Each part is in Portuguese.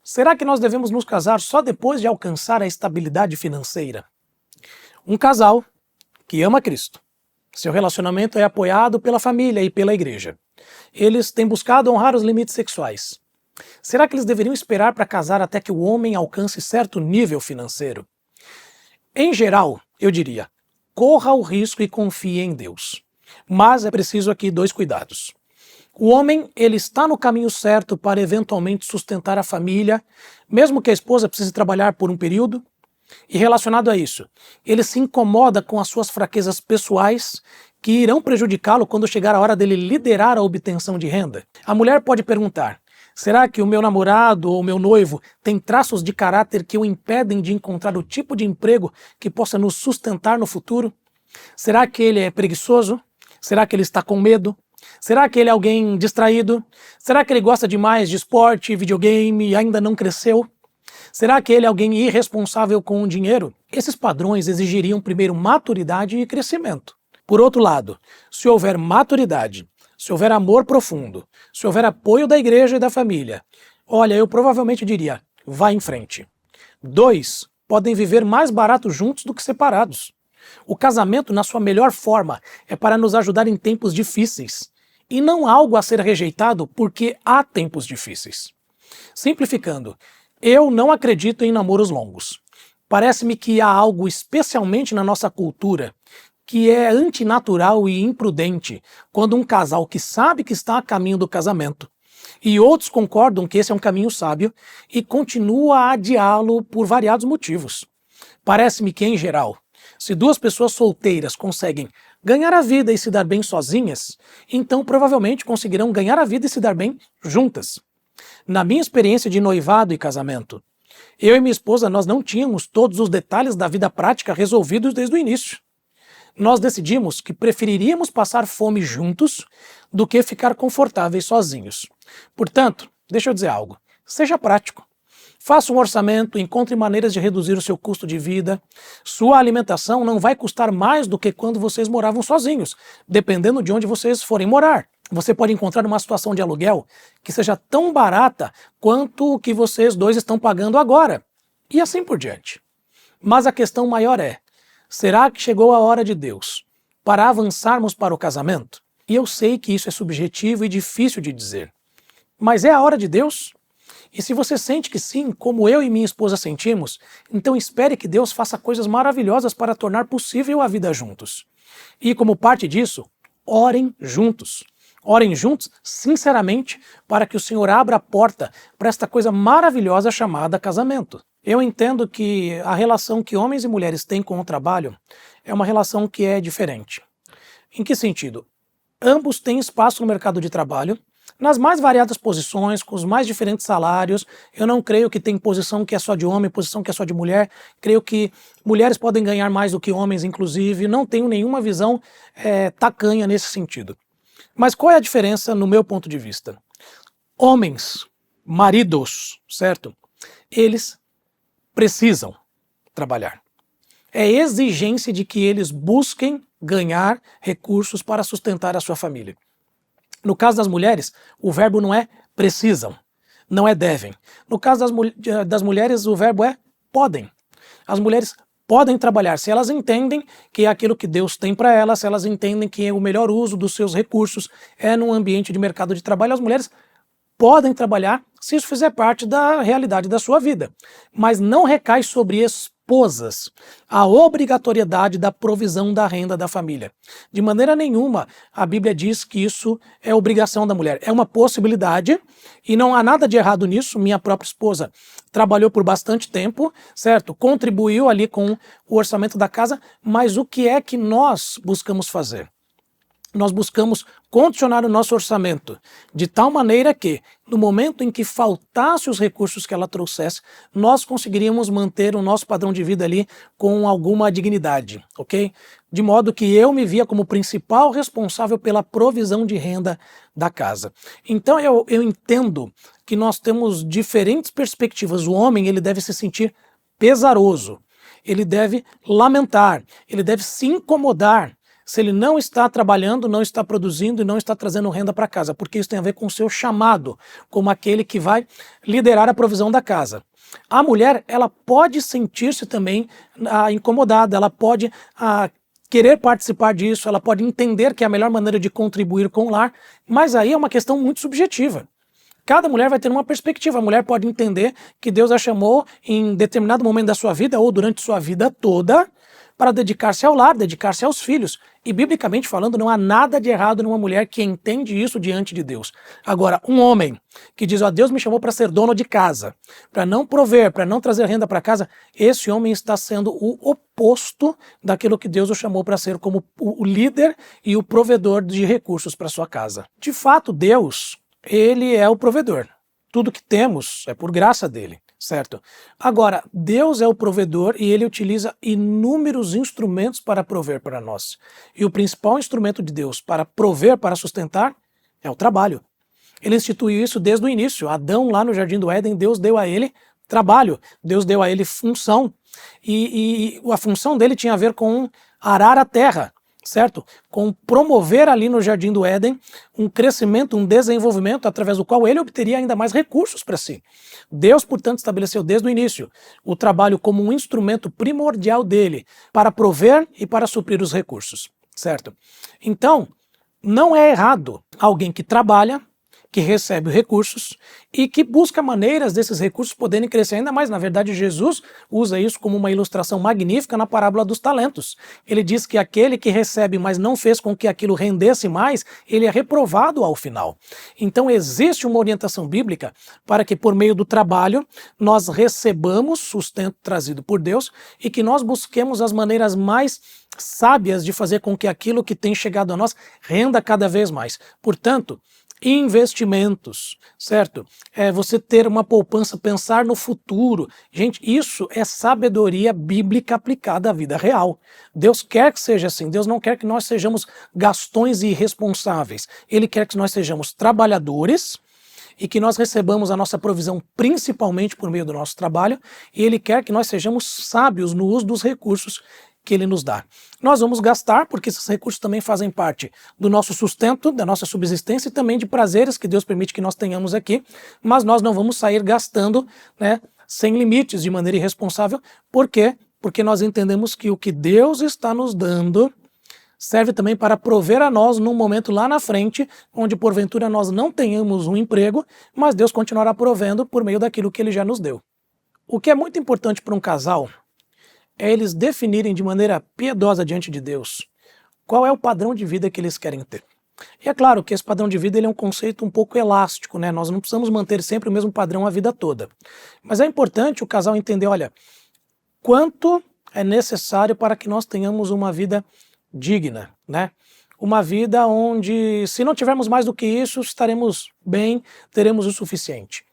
Será que nós devemos nos casar só depois de alcançar a estabilidade financeira? Um casal que ama Cristo. Seu relacionamento é apoiado pela família e pela igreja. Eles têm buscado honrar os limites sexuais. Será que eles deveriam esperar para casar até que o homem alcance certo nível financeiro? Em geral, eu diria, corra o risco e confie em Deus. Mas é preciso aqui dois cuidados. O homem, ele está no caminho certo para eventualmente sustentar a família, mesmo que a esposa precise trabalhar por um período. E relacionado a isso, ele se incomoda com as suas fraquezas pessoais que irão prejudicá-lo quando chegar a hora dele liderar a obtenção de renda. A mulher pode perguntar, será que o meu namorado ou meu noivo tem traços de caráter que o impedem de encontrar o tipo de emprego que possa nos sustentar no futuro? Será que ele é preguiçoso? Será que ele está com medo? Será que ele é alguém distraído? Será que ele gosta demais de esporte, videogame e ainda não cresceu? Será que ele é alguém irresponsável com o dinheiro? Esses padrões exigiriam primeiro maturidade e crescimento. Por outro lado, se houver maturidade, se houver amor profundo, se houver apoio da igreja e da família, olha, eu provavelmente diria, vá em frente. 2 podem viver mais barato juntos do que separados. O casamento, na sua melhor forma, é para nos ajudar em tempos difíceis, e não algo a ser rejeitado porque há tempos difíceis. Simplificando, eu não acredito em namoros longos. Parece-me que há algo, especialmente na nossa cultura, que é antinatural e imprudente quando um casal que sabe que está a caminho do casamento e outros concordam que esse é um caminho sábio e continua a adiá-lo por variados motivos. Parece-me que, em geral, se duas pessoas solteiras conseguem ganhar a vida e se dar bem sozinhas, então provavelmente conseguirão ganhar a vida e se dar bem juntas. Na minha experiência de noivado e casamento, eu e minha esposa nós não tínhamos todos os detalhes da vida prática resolvidos desde o início. Nós decidimos que preferiríamos passar fome juntos do que ficar confortáveis sozinhos. Portanto, deixa eu dizer algo, seja prático. Faça um orçamento, encontre maneiras de reduzir o seu custo de vida. Sua alimentação não vai custar mais do que quando vocês moravam sozinhos, dependendo de onde vocês forem morar. Você pode encontrar uma situação de aluguel que seja tão barata quanto o que vocês dois estão pagando agora. E assim por diante. Mas a questão maior é, será que chegou a hora de Deus para avançarmos para o casamento? E eu sei que isso é subjetivo e difícil de dizer. Mas é a hora de Deus? E se você sente que sim, como eu e minha esposa sentimos, então espere que Deus faça coisas maravilhosas para tornar possível a vida juntos. E como parte disso, orem juntos. Orem juntos, sinceramente, para que o Senhor abra a porta para esta coisa maravilhosa chamada casamento. Eu entendo que a relação que homens e mulheres têm com o trabalho é uma relação que é diferente. Em que sentido? Ambos têm espaço no mercado de trabalho, nas mais variadas posições, com os mais diferentes salários. Eu não creio que tem posição que é só de homem, posição que é só de mulher. Creio que mulheres podem ganhar mais do que homens, inclusive. Não tenho nenhuma visão tacanha nesse sentido. Mas qual é a diferença no meu ponto de vista? Homens, maridos, certo? Eles precisam trabalhar. É exigência de que eles busquem ganhar recursos para sustentar a sua família. No caso das mulheres, o verbo não é precisam, não é devem. No caso das mulheres, o verbo é podem. As mulheres podem trabalhar se elas entendem que é aquilo que Deus tem para elas, se elas entendem que o melhor uso dos seus recursos é num ambiente de mercado de trabalho. As mulheres podem trabalhar se isso fizer parte da realidade da sua vida. Mas não recai sobre esposas a obrigatoriedade da provisão da renda da família. De maneira nenhuma a Bíblia diz que isso é obrigação da mulher. É uma possibilidade e não há nada de errado nisso. Minha própria esposa trabalhou por bastante tempo, certo? Contribuiu ali com o orçamento da casa, mas o que é que nós buscamos fazer? Nós buscamos condicionar o nosso orçamento de tal maneira que, no momento em que faltasse os recursos que ela trouxesse, nós conseguiríamos manter o nosso padrão de vida ali com alguma dignidade, ok? De modo que eu me via como principal responsável pela provisão de renda da casa. Então eu entendo que nós temos diferentes perspectivas. O homem, ele deve se sentir pesaroso, ele deve lamentar, ele deve se incomodar se ele não está trabalhando, não está produzindo e não está trazendo renda para casa, porque isso tem a ver com o seu chamado, como aquele que vai liderar a provisão da casa. A mulher, ela pode sentir-se também incomodada, ela pode querer participar disso, ela pode entender que é a melhor maneira de contribuir com o lar, mas aí é uma questão muito subjetiva. Cada mulher vai ter uma perspectiva. A mulher pode entender que Deus a chamou em determinado momento da sua vida ou durante sua vida toda para dedicar-se ao lar, dedicar-se aos filhos. E biblicamente falando, não há nada de errado numa mulher que entende isso diante de Deus. Agora, um homem que diz, ó, Deus me chamou para ser dono de casa, para não prover, para não trazer renda para casa, esse homem está sendo o oposto daquilo que Deus o chamou para ser como o líder e o provedor de recursos para sua casa. De fato, Deus, ele é o provedor. Tudo que temos é por graça dele, certo? Agora, Deus é o provedor e ele utiliza inúmeros instrumentos para prover para nós. E o principal instrumento de Deus para prover, para sustentar, é o trabalho. Ele instituiu isso desde o início. Adão, lá no Jardim do Éden, Deus deu a ele trabalho, Deus deu a ele função. E a função dele tinha a ver com arar a terra, certo? Com promover ali no Jardim do Éden um crescimento, um desenvolvimento através do qual ele obteria ainda mais recursos para si. Deus, portanto, estabeleceu desde o início o trabalho como um instrumento primordial dele para prover e para suprir os recursos, certo? Então, não é errado alguém que trabalha, que recebe recursos e que busca maneiras desses recursos poderem crescer ainda mais. Na verdade, Jesus usa isso como uma ilustração magnífica na parábola dos talentos. Ele diz que aquele que recebe, mas não fez com que aquilo rendesse mais, ele é reprovado ao final. Então existe uma orientação bíblica para que por meio do trabalho nós recebamos sustento trazido por Deus e que nós busquemos as maneiras mais sábias de fazer com que aquilo que tem chegado a nós renda cada vez mais. Portanto, investimentos, certo? Você ter uma poupança, pensar no futuro. Gente, isso é sabedoria bíblica aplicada à vida real. Deus quer que seja assim. Deus não quer que nós sejamos gastões irresponsáveis. Ele quer que nós sejamos trabalhadores e que nós recebamos a nossa provisão principalmente por meio do nosso trabalho, e Ele quer que nós sejamos sábios no uso dos recursos que ele nos dá. Nós vamos gastar, porque esses recursos também fazem parte do nosso sustento, da nossa subsistência e também de prazeres que Deus permite que nós tenhamos aqui, mas nós não vamos sair gastando, né, sem limites, de maneira irresponsável. Por quê? Porque nós entendemos que o que Deus está nos dando serve também para prover a nós num momento lá na frente, onde porventura nós não tenhamos um emprego, mas Deus continuará provendo por meio daquilo que Ele já nos deu. O que é muito importante para um casal é eles definirem de maneira piedosa diante de Deus qual é o padrão de vida que eles querem ter. E é claro que esse padrão de vida ele é um conceito um pouco elástico, né? Nós não precisamos manter sempre o mesmo padrão a vida toda. Mas é importante o casal entender, olha, quanto é necessário para que nós tenhamos uma vida digna, né? Uma vida onde, se não tivermos mais do que isso, estaremos bem, teremos o suficiente.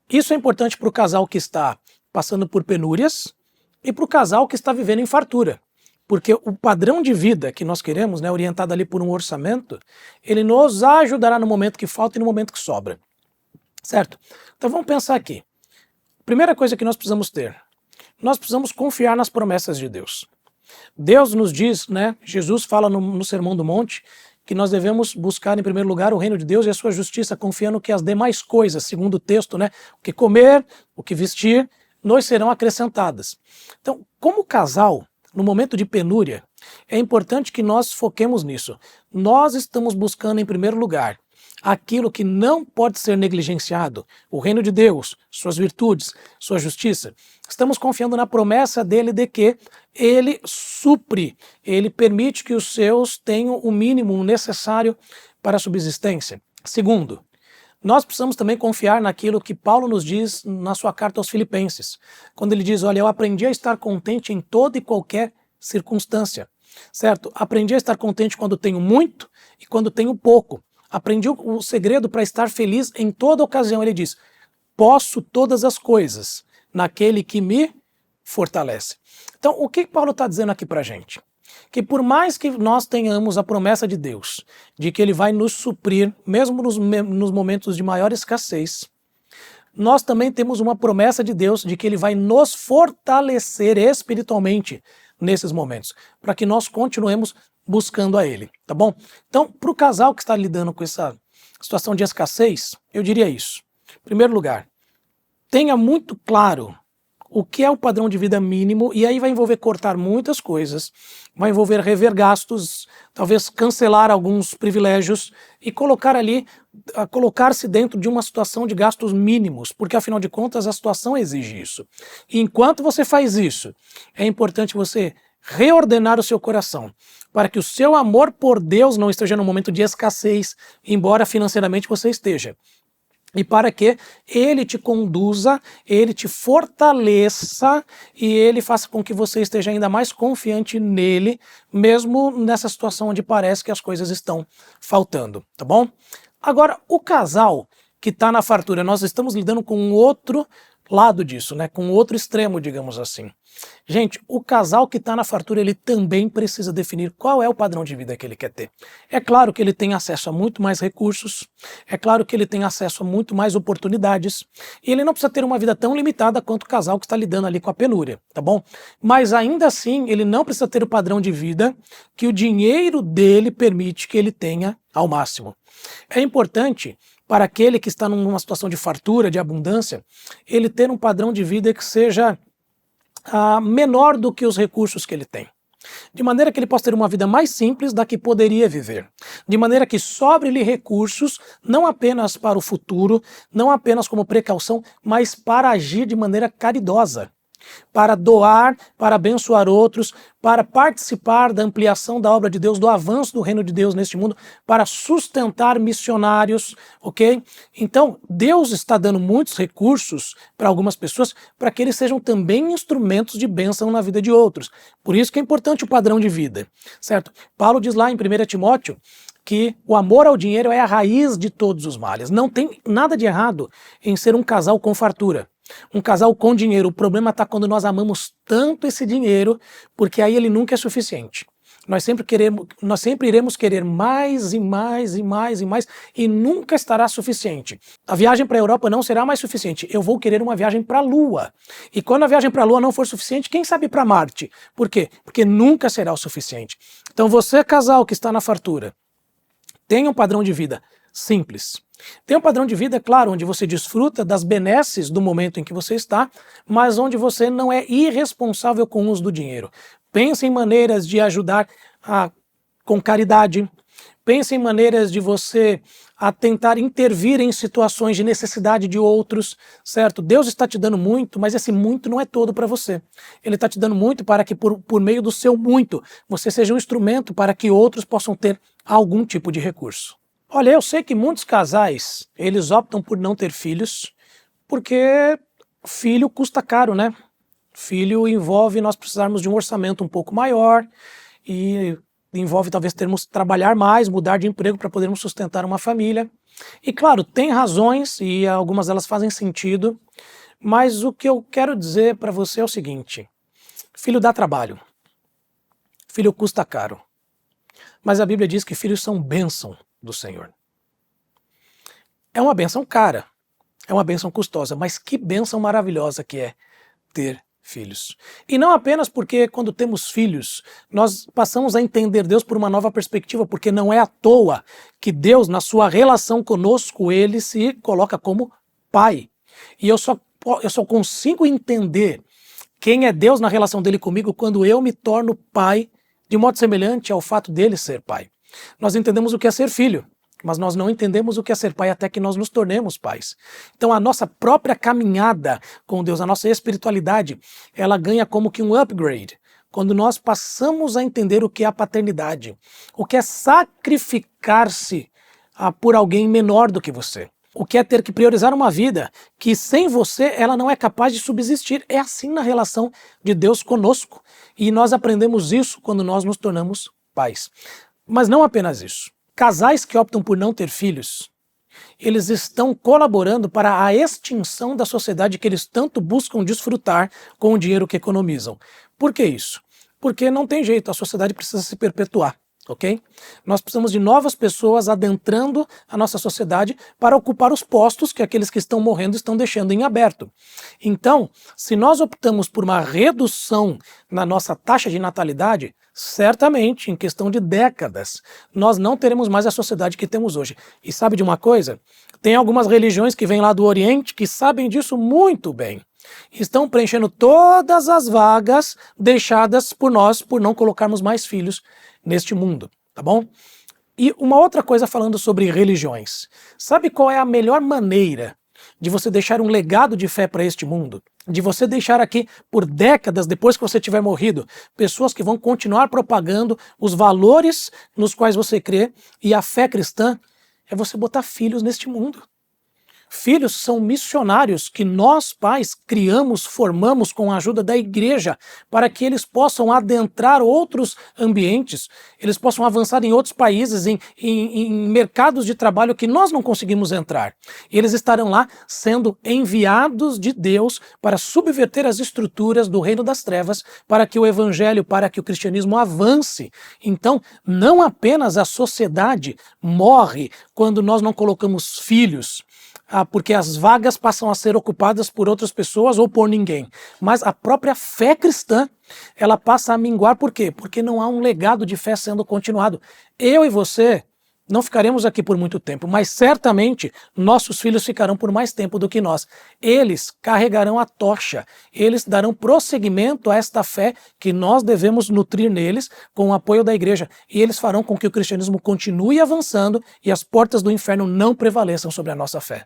Isso é importante para o casal que está passando por penúrias, e para o casal que está vivendo em fartura. Porque o padrão de vida que nós queremos, né, orientado ali por um orçamento, ele nos ajudará no momento que falta e no momento que sobra. Certo? Então vamos pensar aqui. Primeira coisa que nós precisamos ter, nós precisamos confiar nas promessas de Deus. Deus nos diz, né, Jesus fala no Sermão do Monte, que nós devemos buscar em primeiro lugar o reino de Deus e a sua justiça, confiando que as demais coisas, segundo o texto, né, o que comer, o que vestir, nos serão acrescentadas. Então, como casal, no momento de penúria, é importante que nós foquemos nisso. Nós estamos buscando, em primeiro lugar, aquilo que não pode ser negligenciado, o reino de Deus, suas virtudes, sua justiça. Estamos confiando na promessa dele de que ele supre, ele permite que os seus tenham o mínimo necessário para a subsistência. Segundo, nós precisamos também confiar naquilo que Paulo nos diz na sua carta aos Filipenses, quando ele diz, olha, eu aprendi a estar contente em toda e qualquer circunstância, certo? Aprendi a estar contente quando tenho muito e quando tenho pouco. Aprendi o segredo para estar feliz em toda ocasião. Ele diz, posso todas as coisas naquele que me fortalece. Então, o que Paulo está dizendo aqui para a gente? Que por mais que nós tenhamos a promessa de Deus, de que Ele vai nos suprir, mesmo nos momentos de maior escassez, nós também temos uma promessa de Deus de que Ele vai nos fortalecer espiritualmente nesses momentos, para que nós continuemos buscando a Ele, tá bom? Então, para o casal que está lidando com essa situação de escassez, eu diria isso. Em primeiro lugar, tenha muito claro o que é o padrão de vida mínimo, e aí vai envolver cortar muitas coisas, vai envolver rever gastos, talvez cancelar alguns privilégios e colocar ali, colocar-se dentro de uma situação de gastos mínimos, porque afinal de contas a situação exige isso. E enquanto você faz isso, é importante você reordenar o seu coração, para que o seu amor por Deus não esteja num momento de escassez, embora financeiramente você esteja. E para que Ele te conduza, Ele te fortaleça e Ele faça com que você esteja ainda mais confiante nele, mesmo nessa situação onde parece que as coisas estão faltando, tá bom? Agora, o casal que está na fartura, nós estamos lidando com um outro lado disso, né? Com outro extremo, digamos assim. Gente, o casal que está na fartura, ele também precisa definir qual é o padrão de vida que ele quer ter. É claro que ele tem acesso a muito mais recursos, é claro que ele tem acesso a muito mais oportunidades, e ele não precisa ter uma vida tão limitada quanto o casal que está lidando ali com a penúria, tá bom? Mas ainda assim, ele não precisa ter o padrão de vida que o dinheiro dele permite que ele tenha ao máximo. É importante para aquele que está numa situação de fartura, de abundância, ele ter um padrão de vida que seja menor do que os recursos que ele tem. De maneira que ele possa ter uma vida mais simples da que poderia viver. De maneira que sobre-lhe recursos, não apenas para o futuro, não apenas como precaução, mas para agir de maneira caridosa. Para doar, para abençoar outros, para participar da ampliação da obra de Deus, do avanço do reino de Deus neste mundo, para sustentar missionários, ok? Então, Deus está dando muitos recursos para algumas pessoas para que eles sejam também instrumentos de bênção na vida de outros. Por isso que é importante o padrão de vida, certo? Paulo diz lá em 1 Timóteo que o amor ao dinheiro é a raiz de todos os males. Não tem nada de errado em ser um casal com fartura. Um casal com dinheiro. O problema está quando nós amamos tanto esse dinheiro, porque aí ele nunca é suficiente. Nós sempre iremos querer mais e mais e mais e mais, e nunca estará suficiente. A viagem para a Europa não será mais suficiente. Eu vou querer uma viagem para a Lua. E quando a viagem para a Lua não for suficiente, quem sabe para Marte? Por quê? Porque nunca será o suficiente. Então você, casal que está na fartura, tenha um padrão de vida simples. Tem um padrão de vida, claro, onde você desfruta das benesses do momento em que você está, mas onde você não é irresponsável com o uso do dinheiro. Pense em maneiras de ajudar com caridade. Pense em maneiras de você tentar intervir em situações de necessidade de outros, certo? Deus está te dando muito, mas esse muito não é todo para você. Ele está te dando muito para que por meio do seu muito, você seja um instrumento para que outros possam ter algum tipo de recurso. Olha, eu sei que muitos casais, eles optam por não ter filhos, porque filho custa caro, né? Filho envolve nós precisarmos de um orçamento um pouco maior e envolve talvez termos que trabalhar mais, mudar de emprego para podermos sustentar uma família. E claro, tem razões e algumas delas fazem sentido, mas o que eu quero dizer para você é o seguinte: filho dá trabalho, filho custa caro, mas a Bíblia diz que filhos são bênção do Senhor. É uma bênção cara, é uma bênção custosa, mas que bênção maravilhosa que é ter filhos. E não apenas porque quando temos filhos, nós passamos a entender Deus por uma nova perspectiva, porque não é à toa que Deus, na sua relação conosco, ele se coloca como pai. E eu só consigo entender quem é Deus na relação dele comigo quando eu me torno pai, de modo semelhante ao fato dele ser pai. Nós entendemos o que é ser filho, mas nós não entendemos o que é ser pai até que nós nos tornemos pais. Então a nossa própria caminhada com Deus, a nossa espiritualidade, ela ganha como que um upgrade, quando nós passamos a entender o que é a paternidade, o que é sacrificar-se por alguém menor do que você. O que é ter que priorizar uma vida que sem você ela não é capaz de subsistir. É assim na relação de Deus conosco. E nós aprendemos isso quando nós nos tornamos pais. Mas não apenas isso. Casais que optam por não ter filhos, eles estão colaborando para a extinção da sociedade que eles tanto buscam desfrutar com o dinheiro que economizam. Por que isso? Porque não tem jeito, a sociedade precisa se perpetuar. ok? Nós precisamos de novas pessoas adentrando a nossa sociedade para ocupar os postos que aqueles que estão morrendo estão deixando em aberto. Então, se nós optamos por uma redução na nossa taxa de natalidade, certamente, em questão de décadas, nós não teremos mais a sociedade que temos hoje. E sabe de uma coisa? Tem algumas religiões que vêm lá do Oriente que sabem disso muito bem. Estão preenchendo todas as vagas deixadas por nós por não colocarmos mais filhos neste mundo, tá bom? E uma outra coisa falando sobre religiões. Sabe qual é a melhor maneira de você deixar um legado de fé para este mundo? De você deixar aqui por décadas, depois que você tiver morrido, pessoas que vão continuar propagando os valores nos quais você crê e a fé cristã, é você botar filhos neste mundo. Filhos são missionários que nós, pais, criamos, formamos com a ajuda da igreja para que eles possam adentrar outros ambientes, eles possam avançar em outros países, em mercados de trabalho que nós não conseguimos entrar. Eles estarão lá sendo enviados de Deus para subverter as estruturas do reino das trevas, para que o evangelho, para que o cristianismo avance. Então, não apenas a sociedade morre quando nós não colocamos filhos, porque as vagas passam a ser ocupadas por outras pessoas ou por ninguém. Mas a própria fé cristã, ela passa a minguar. Por quê? Porque não há um legado de fé sendo continuado. Eu e você não ficaremos aqui por muito tempo, mas certamente nossos filhos ficarão por mais tempo do que nós. Eles carregarão a tocha, eles darão prosseguimento a esta fé que nós devemos nutrir neles com o apoio da igreja. E eles farão com que o cristianismo continue avançando e as portas do inferno não prevaleçam sobre a nossa fé.